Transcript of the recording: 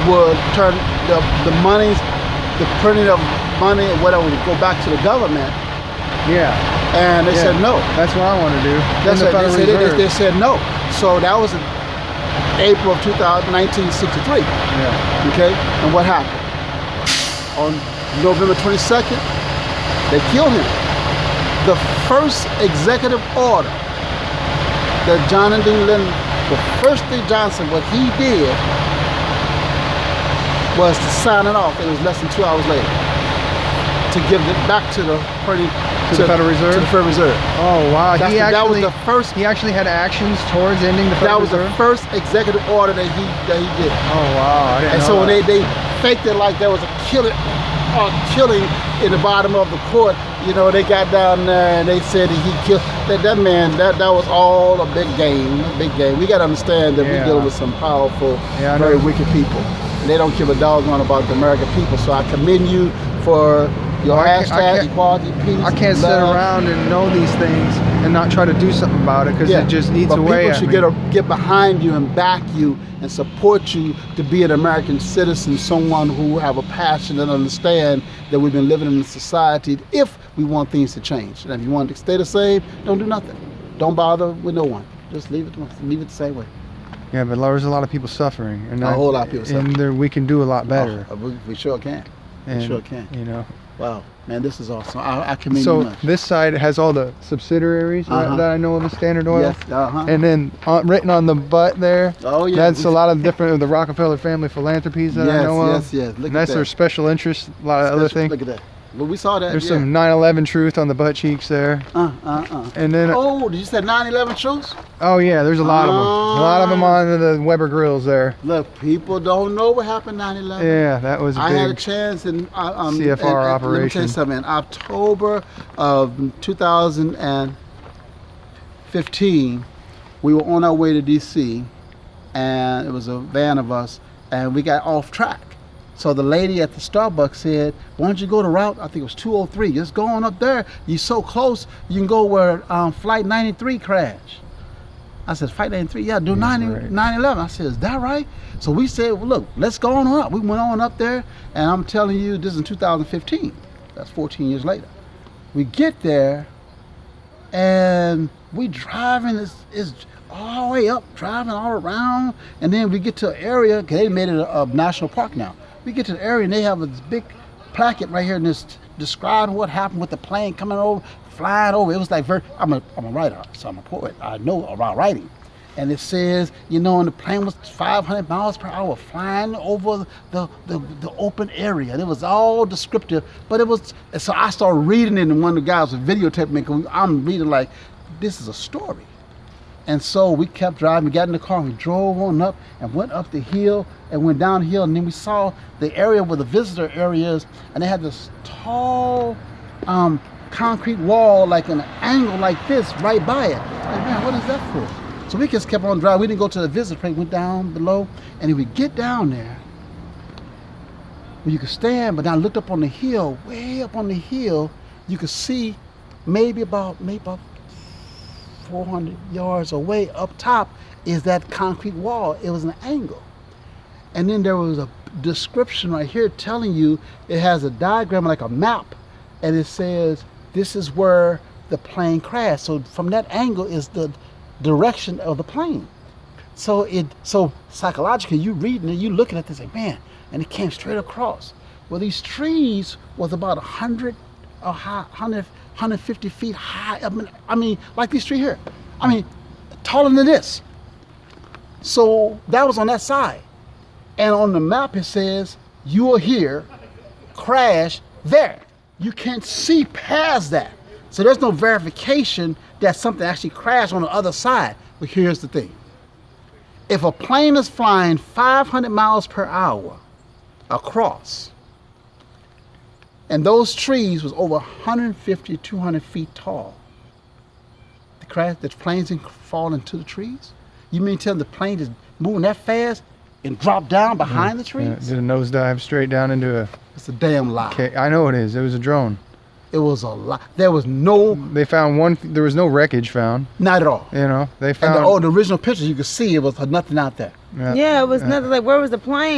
would turn the monies, the printing of money, whatever, would go back to the government. Yeah. And they said no. That's what I want to do. That's what they said no. So that was in April of 1963. Yeah. Okay. And what happened? On November 22nd, they killed him. The first executive order that John D. Lennon, the first thing Johnson, what he did was to sign it off. It was less than 2 hours later to give it back to the Federal Reserve. To the Federal Reserve. Oh wow! That was the first. He actually had actions towards ending the Federal Reserve. That was the first executive order that he did. Oh wow! I didn't and know so when that. they faked it like there was a killing in the bottom of the court. You know, they got down there and they said he killed that man. That was all a big game. We got to understand that we're dealing with some powerful, very wicked people. And they don't give a doggone about the American people. So I commend you for your hashtag equality, peace. I can't sit around and know these things and not try to do something about it because it just eats away at me. People should get behind you and back you and support you to be an American citizen, someone who have a passion and understand that we've been living in a society if we want things to change. And if you want to stay the same, don't do nothing. Don't bother with no one. Just leave it the same way. Yeah, but there's a lot of people suffering. And a whole lot of people suffering. And we can do a lot better. We sure can. We sure can. You know. Wow, man, this is awesome. I commend you much. So this side has all the subsidiaries that I know of the Standard Oil. Yes, And then written on the butt there, that's a lot of the Rockefeller family philanthropies that I know of. Yes. And that's their special interest, a lot of other things. Look at that. Well, we saw that. There's some 9/11 truth on the butt cheeks there. And then. Oh, did you say 9/11 truths? Oh yeah, there's a lot of them. A lot of them on the Weber grills there. Look, people don't know what happened 9/11. Yeah, that was. I had a chance in CFR operation. Let me tell you something. In October of 2015, we were on our way to DC, and it was a van of us, and we got off track. So the lady at the Starbucks said, why don't you go to route, I think it was 203, just go on up there. You're so close, you can go where Flight 93 crashed. I said, Flight 93? Yeah, do 9/11. I said, is that right? So we said, well, look, let's go on up. We went on up there, and I'm telling you, this is in 2015. That's 14 years later. We get there, and we driving, it's all the way up, driving all around, and then we get to an area, because they made it a national park now. We get to the area and they have this big placket right here and this describing what happened with the plane coming over, flying over. It was like I'm a writer, so I'm a poet. I know about writing. And it says, you know, and the plane was 500 miles per hour flying over the open area. And it was all descriptive, but it was, so I started reading it, and one of the guys was videotaping me. I'm reading like, this is a story. And so we kept driving, we got in the car, and we drove on up and went up the hill and went down the hill, and then we saw the area where the visitor area is, and they had this tall concrete wall, like an angle like this, right by it. Like, man, what is that for? So we just kept on driving. We didn't go to the visitor place, went down below, and if we get down there, where you could stand, but I looked up on the hill, way up on the hill, you could see maybe about 400 yards away up top is that concrete wall. It was an angle. And then there was a description right here telling you, it has a diagram like a map, and it says this is where the plane crashed. So from that angle is the direction of the plane. So psychologically, you reading it, you looking at this like, man, and it came straight across. Well, these trees was about 150 feet high. I mean, like these trees here. I mean, taller than this. So that was on that side. And on the map it says, you are here, crash there. You can't see past that. So there's no verification that something actually crashed on the other side. But here's the thing. If a plane is flying 500 miles per hour across, and those trees was over 150, 200 feet tall, the planes didn't fall into the trees? You mean tell the plane is moving that fast and drop down behind the trees? Yeah, did a nosedive straight down into a... It's a damn lie. Okay, I know it is. It was a drone. It was a lie. There was no... They found one... There was no wreckage found. Not at all. You know, they found... And the original pictures, you could see it was nothing out there. Yeah, it was nothing. Like, where was the plane?